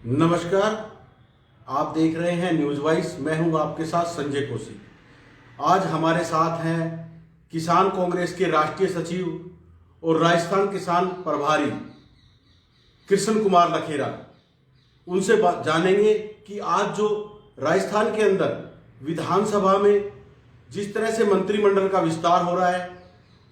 नमस्कार। आप देख रहे हैं न्यूज वाइज। मैं हूं आपके साथ संजय कौशिक। आज हमारे साथ हैं किसान कांग्रेस के राष्ट्रीय सचिव और राजस्थान किसान प्रभारी कृष्ण कुमार लखेरा। उनसे जानेंगे कि आज जो राजस्थान के अंदर विधानसभा में जिस तरह से मंत्रिमंडल का विस्तार हो रहा है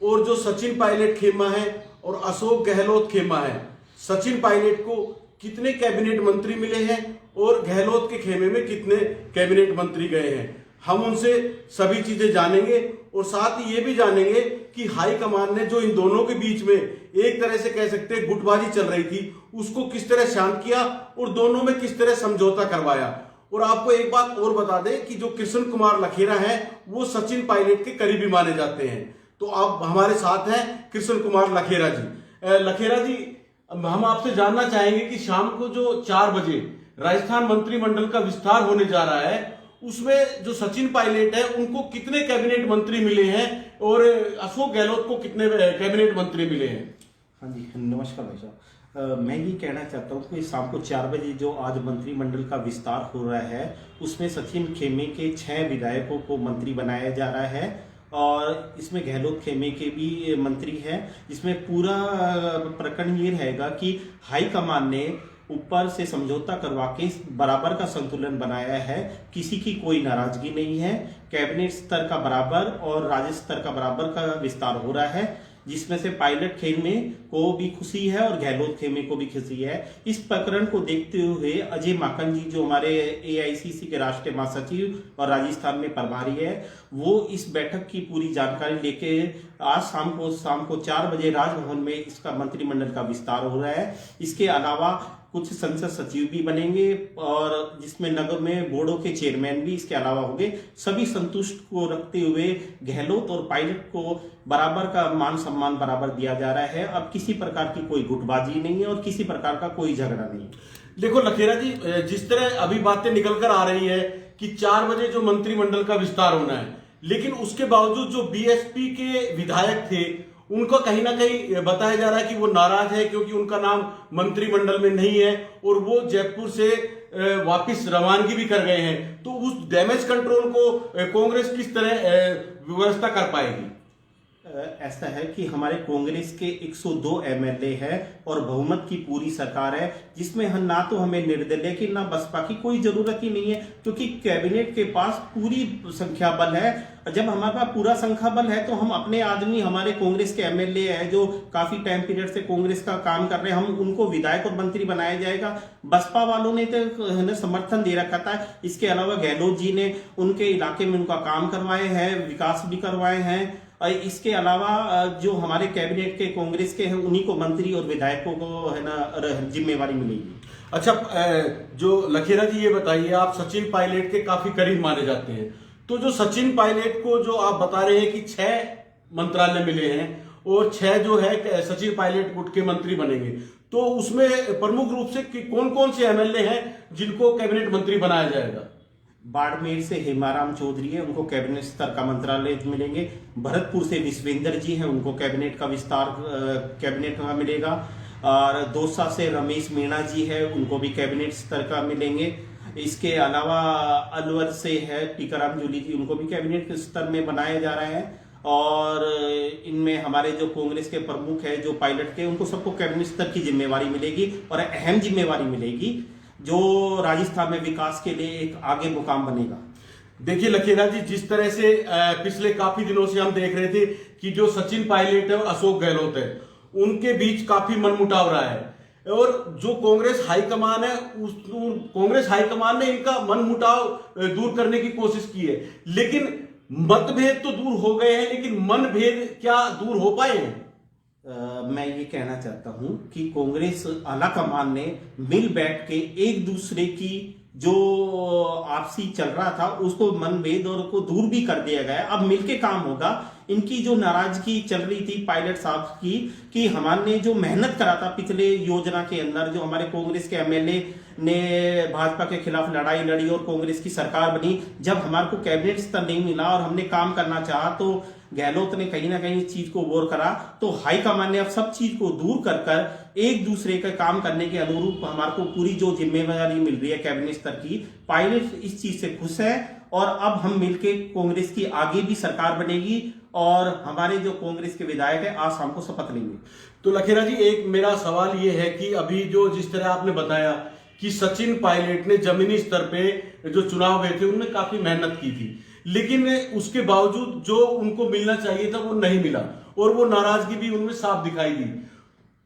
और जो सचिन पायलट खेमा है और अशोक गहलोत खेमा है, सचिन पायलट को कितने कैबिनेट मंत्री मिले हैं और गहलोत के खेमे में कितने कैबिनेट मंत्री गए हैं, हम उनसे सभी चीजें जानेंगे। और साथ ही ये भी जानेंगे कि हाईकमान ने जो इन दोनों के बीच में एक तरह से कह सकते हैं गुटबाजी चल रही थी, उसको किस तरह शांत किया और दोनों में किस तरह समझौता करवाया। और आपको एक बात और बता दें कि जो कृष्ण कुमार लखेरा है वो सचिन पायलट के करीबी माने जाते हैं। तो आप हमारे साथ हैं कृष्ण कुमार लखेरा जी। लखेरा जी, हम आपसे जानना चाहेंगे कि शाम को जो 4 बजे राजस्थान मंत्रिमंडल का विस्तार होने जा रहा है, उसमें जो सचिन पायलट है उनको कितने कैबिनेट मंत्री मिले हैं और अशोक गहलोत को कितने कैबिनेट मंत्री मिले हैं? हाँ जी, नमस्कार भाई साहब। मैं ये कहना चाहता हूँ कि शाम को 4 बजे जो आज मंत्रिमंडल का विस्तार हो रहा है, उसमें सचिन खेमे के 6 विधायकों को मंत्री बनाया जा रहा है और इसमें गहलोत खेमे के भी मंत्री हैं। इसमें पूरा प्रकरण ये रहेगा कि हाईकमान ने ऊपर से समझौता करवा के बराबर का संतुलन बनाया है, किसी की कोई नाराजगी नहीं है। कैबिनेट स्तर का बराबर और राज्य स्तर का बराबर का विस्तार हो रहा है, जिसमें से पायलट खेमे को भी खुशी है और गहलोत खेमे को भी खुशी है। इस प्रकरण को देखते हुए अजय माकन जी, जो हमारे एआईसीसी के राष्ट्रीय महासचिव और राजस्थान में प्रभारी है, वो इस बैठक की पूरी जानकारी लेके आज शाम को 4 बजे राजभवन में इसका मंत्रिमंडल का विस्तार हो रहा है। इसके अलावा कुछ संसद सचिव भी बनेंगे और जिसमें नगर में बोर्डों के चेयरमैन भी इसके अलावा होंगे। सभी संतुष्ट को रखते हुए गहलोत और पायलट को बराबर का मान सम्मान बराबर दिया जा रहा है। अब किसी प्रकार की कोई गुटबाजी नहीं है और किसी प्रकार का कोई झगड़ा नहीं। देखो लखेरा जी, जिस तरह अभी बातें निकल कर आ रही है कि 4 बजे जो मंत्रिमंडल का विस्तार होना है, लेकिन उसके बावजूद जो बीएसपी के विधायक थे उनको कहीं ना कहीं बताया जा रहा है कि वो नाराज है क्योंकि उनका नाम मंत्रिमंडल में नहीं है और वो जयपुर से वापस रवानगी भी कर गए हैं। तो उस डैमेज कंट्रोल को कांग्रेस किस तरह व्यवस्था कर पाएगी? ऐसा है कि हमारे कांग्रेस के 102 एमएलए है और बहुमत की पूरी सरकार है, जिसमें हम ना तो हमें निर्दलीय की ना बसपा की कोई जरूरत ही नहीं है, क्योंकि कैबिनेट के पास पूरी संख्या बल है। जब हमारे पास पूरा संख्या बल है तो हम अपने आदमी, हमारे कांग्रेस के एमएलए है जो काफी टाइम पीरियड से कांग्रेस का काम कर रहे हैं, हम उनको विधायक और मंत्री बनाया जाएगा। बसपा वालों ने तो समर्थन दे रखा था। इसके अलावा गहलोत जी ने उनके इलाके में उनका काम करवाए हैं, विकास भी करवाए हैं। और इसके अलावा जो हमारे कैबिनेट के कांग्रेस के हैं उन्हीं को मंत्री और विधायकों को है ना जिम्मेवारी मिलेगी। अच्छा, जो लखेरा जी ये बताइए, आप सचिन पायलट के काफी करीब माने जाते हैं, तो जो सचिन पायलट को जो आप बता रहे हैं कि 6 मंत्रालय मिले हैं और 6 जो है सचिन पायलट गुट के मंत्री बनेंगे, तो उसमें प्रमुख रूप से कौन कौन से एमएलए हैं जिनको कैबिनेट मंत्री बनाया जाएगा? बाड़मेर से हेमाराम चौधरी है, उनको कैबिनेट स्तर का मंत्रालय मिलेंगे। भरतपुर से विश्वेंद्र जी हैं, उनको कैबिनेट का विस्तार कैबिनेट का मिलेगा। और दौसा से रमेश मीणा जी है, उनको भी कैबिनेट स्तर का मिलेंगे। इसके अलावा अलवर से है टीकाराम जूली जी, उनको भी कैबिनेट स्तर में बनाया जा रहा है। और इनमें हमारे जो कांग्रेस के प्रमुख है जो पायलट के, उनको सबको कैबिनेट स्तर की जिम्मेवारी मिलेगी और अहम जिम्मेवारी मिलेगी जो राजस्थान में विकास के लिए एक आगे मुकाम बनेगा। देखिए लखेरा जी, जिस तरह से पिछले काफी दिनों से हम देख रहे थे कि जो सचिन पायलट है और अशोक गहलोत है, उनके बीच काफी मनमुटाव रहा है और जो कांग्रेस हाईकमान है कांग्रेस हाईकमान ने इनका मनमुटाव दूर करने की कोशिश की है, लेकिन मतभेद तो दूर हो गए हैं, लेकिन मनभेद क्या दूर हो पाए हैं? मैं ये कहना चाहता हूं कि कांग्रेस आला कमान ने मिल बैठ के एक दूसरे की जो आपसी चल रहा था उसको मनभेद और को दूर भी कर दिया गया। अब मिलके काम होगा। इनकी जो नाराजगी चल रही थी पायलट साहब की कि हमारे जो मेहनत करा था पिछले योजना के अंदर, जो हमारे कांग्रेस के एमएलए ने भाजपा के खिलाफ लड़ाई लड़ी और कांग्रेस की सरकार बनी, जब हमारे को कैबिनेट स्तर नहीं मिला और हमने काम करना चाहा तो गहलोत ने कहीं ना कहीं इस चीज को गौर करा, तो हाईकमान ने अब सब चीज को दूर कर कर एक दूसरे का काम करने के अनुरूप हमारे को पूरी जो जिम्मेदारी मिल रही है कैबिनेट स्तर की, पायलट इस चीज से खुश है। और अब हम मिलके कांग्रेस की आगे भी सरकार बनेगी और हमारे जो कांग्रेस के विधायक है आज शाम को शपथ लेंगे। तो लखेरा जी, एक मेरा सवाल ये है कि अभी जो जिस तरह आपने बताया कि सचिन पायलट ने जमीनी स्तर पे जो चुनाव हुए थे उनमें काफी मेहनत की थी, लेकिन उसके बावजूद जो उनको मिलना चाहिए था वो नहीं मिला और वो नाराजगी भी उनमें साफ दिखाई दी।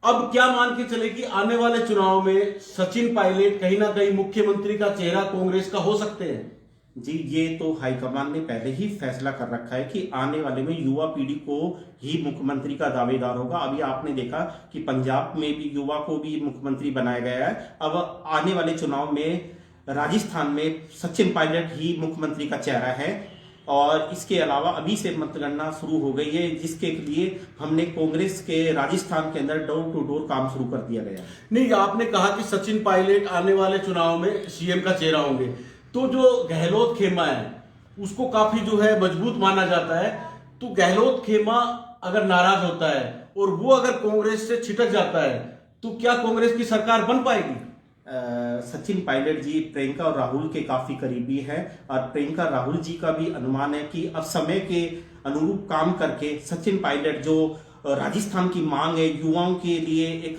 अब क्या मान के चले कि आने वाले चुनाव में सचिन पायलट कहीं ना कहीं मुख्यमंत्री का चेहरा कांग्रेस का हो सकते हैं? जी, ये तो हाईकमान ने पहले ही फैसला कर रखा है कि आने वाले में युवा पीढ़ी को ही मुख्यमंत्री का दावेदार होगा। अभी आपने देखा कि पंजाब में भी युवा को भी मुख्यमंत्री बनाया गया है। अब आने वाले चुनाव में राजस्थान में सचिन पायलट ही मुख्यमंत्री का चेहरा है और इसके अलावा अभी से मतगणना शुरू हो गई है, जिसके लिए हमने कांग्रेस के राजस्थान के अंदर डोर टू डोर काम शुरू कर दिया गया। नहीं, आपने कहा कि सचिन पायलट आने वाले चुनाव में सीएम का चेहरा होंगे, तो जो गहलोत खेमा है उसको काफी जो है मजबूत माना जाता है। तो गहलोत खेमा अगर नाराज होता है और वो अगर कांग्रेस से छिटक जाता है तो क्या कांग्रेस की सरकार बन पाएगी? सचिन पायलट जी प्रियंका और राहुल के काफी करीबी हैं और प्रियंका राहुल जी का भी अनुमान है कि अब समय के अनुरूप काम करके सचिन पायलट जो राजस्थान की मांग है, युवाओं के लिए एक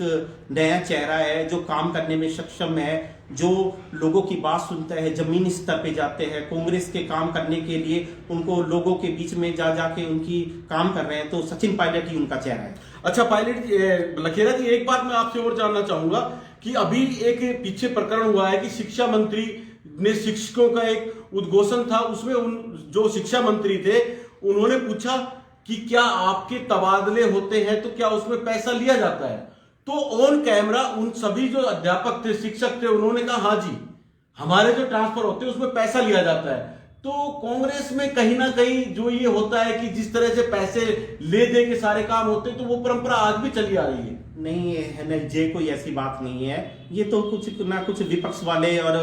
नया चेहरा है जो काम करने में सक्षम है, जो लोगों की बात सुनता है, जमीनी स्तर पे जाते हैं, कांग्रेस के काम करने के लिए उनको लोगों के बीच में जा जाके उनकी काम कर रहे हैं, तो सचिन पायलट ही उनका चेहरा है। अच्छा पायलट लखेरा जी, एक बात मैं आपसे और जानना चाहूंगा कि अभी एक पीछे प्रकरण हुआ है कि शिक्षा मंत्री ने शिक्षकों का एक उद्घोषण था, उसमें उन जो शिक्षा मंत्री थे उन्होंने पूछा कि क्या आपके तबादले होते हैं तो क्या उसमें पैसा लिया जाता है? तो ऑन कैमरा उन सभी जो अध्यापक थे, शिक्षक थे, उन्होंने कहा हाँ जी, हमारे जो ट्रांसफर होते हैं उसमें पैसा लिया जाता है। तो कांग्रेस में कहीं ना कहीं जो ये होता है कि जिस तरह से पैसे ले दे के सारे काम होते हैं, तो वो परंपरा आज भी चली आ रही है। नहीं है जे कोई ऐसी बात नहीं है, ये तो कुछ ना कुछ विपक्ष वाले और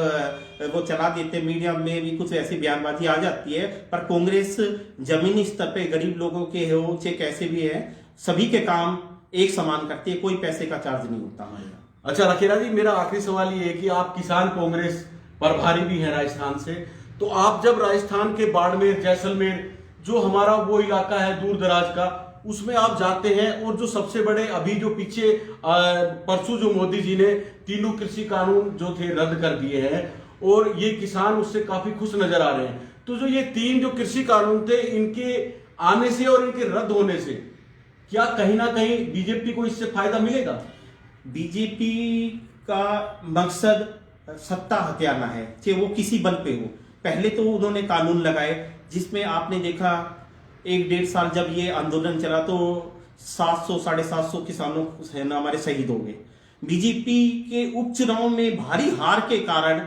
वो चला देते, मीडिया में भी कुछ ऐसी बयानबाजी आ जाती है, पर कांग्रेस जमीनी स्तर पे गरीब लोगों के हो चाहे कैसे भी है, सभी के काम एक समान करती है, कोई पैसे का चार्ज नहीं होता हमारे यहाँ। अच्छा लखेरा जी, मेरा आखिरी सवाल ये है कि आप किसान कांग्रेस प्रभारी भी हैं राजस्थान से, तो आप जब राजस्थान के बाड़मेर, जैसलमेर जो हमारा वो इलाका है दूर दराज का, उसमें आप जाते हैं और जो सबसे बड़े अभी जो पीछे परसों जो मोदी जी ने तीनों कृषि कानून जो थे रद्द कर दिए हैं और ये किसान उससे काफी खुश नजर आ रहे हैं, तो जो ये तीन जो कृषि कानून थे इनके आने से और इनके रद्द होने से क्या कहीं ना कहीं बीजेपी को इससे फायदा मिलेगा? बीजेपी का मकसद सत्ता हथियाना है, चाहे वो किसी बल पे हो। पहले तो उन्होंने कानून लगाए जिसमें आपने देखा 1-1.5 साल जब ये आंदोलन चला तो 700-750 किसानों है ना हमारे शहीद हो गए। बीजेपी के उपचुनाव में भारी हार के कारण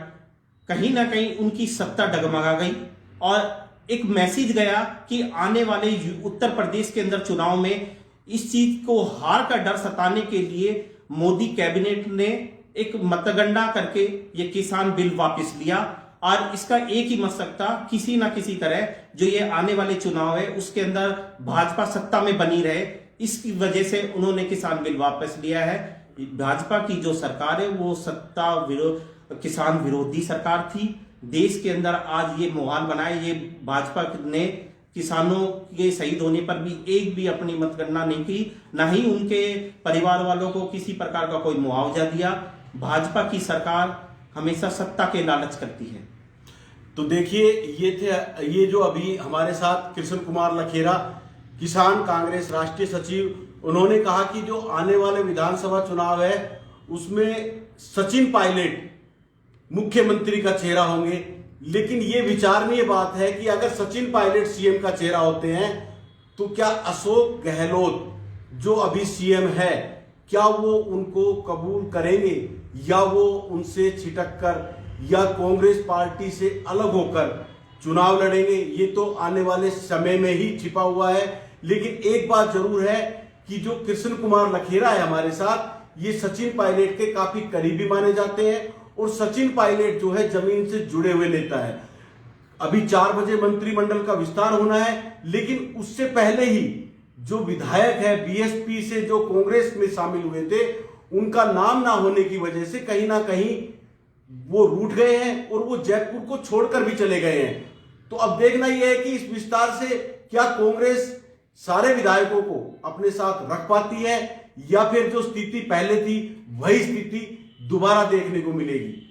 कहीं ना कहीं उनकी सत्ता डगमगा गई और एक मैसेज गया कि आने वाले उत्तर प्रदेश के अंदर चुनाव में इस चीज को हार का डर सताने के लिए मोदी कैबिनेट ने एक मतगणना करके ये किसान बिल वापस लिया और इसका एक ही मकसद था, किसी ना किसी तरह जो ये आने वाले चुनाव है उसके अंदर भाजपा सत्ता में बनी रहे, इसकी वजह से उन्होंने किसान बिल वापस लिया है। भाजपा की जो सरकार है वो सत्ता किसान विरोधी सरकार थी। देश के अंदर आज ये माहौल बनाए, ये भाजपा ने किसानों के शहीद होने पर भी एक भी अपनी मतगणना नहीं की, ना ही उनके परिवार वालों को किसी प्रकार का कोई मुआवजा दिया। भाजपा की सरकार हमेशा सत्ता के लालच करती है। तो देखिए ये जो अभी हमारे साथ कृष्ण कुमार लखेरा, किसान कांग्रेस राष्ट्रीय सचिव, उन्होंने कहा कि जो आने वाले विधानसभा चुनाव है उसमें सचिन पायलट मुख्यमंत्री का चेहरा होंगे, लेकिन ये विचारणीय बात है कि अगर सचिन पायलट सीएम का चेहरा होते हैं तो क्या अशोक गहलोत जो अभी सीएम है क्या वो उनको कबूल करेंगे या वो उनसे छिटक कर या कांग्रेस पार्टी से अलग होकर चुनाव लड़ेंगे? ये तो आने वाले समय में ही छिपा हुआ है। लेकिन एक बात जरूर है कि जो कृष्ण कुमार लखेरा है हमारे साथ, ये सचिन पायलट के काफी करीबी माने जाते हैं और सचिन पायलट जो है जमीन से जुड़े हुए नेता है। अभी 4 बजे मंत्रिमंडल का विस्तार होना है, लेकिन उससे पहले ही जो विधायक है बीएसपी से जो कांग्रेस में शामिल हुए थे, उनका नाम ना होने की वजह से कहीं ना कहीं वो रूठ गए हैं और वो जयपुर को छोड़कर भी चले गए हैं। तो अब देखना यह है कि इस विस्तार से क्या कांग्रेस सारे विधायकों को अपने साथ रख पाती है या फिर जो स्थिति पहले थी वही स्थिति दोबारा देखने को मिलेगी।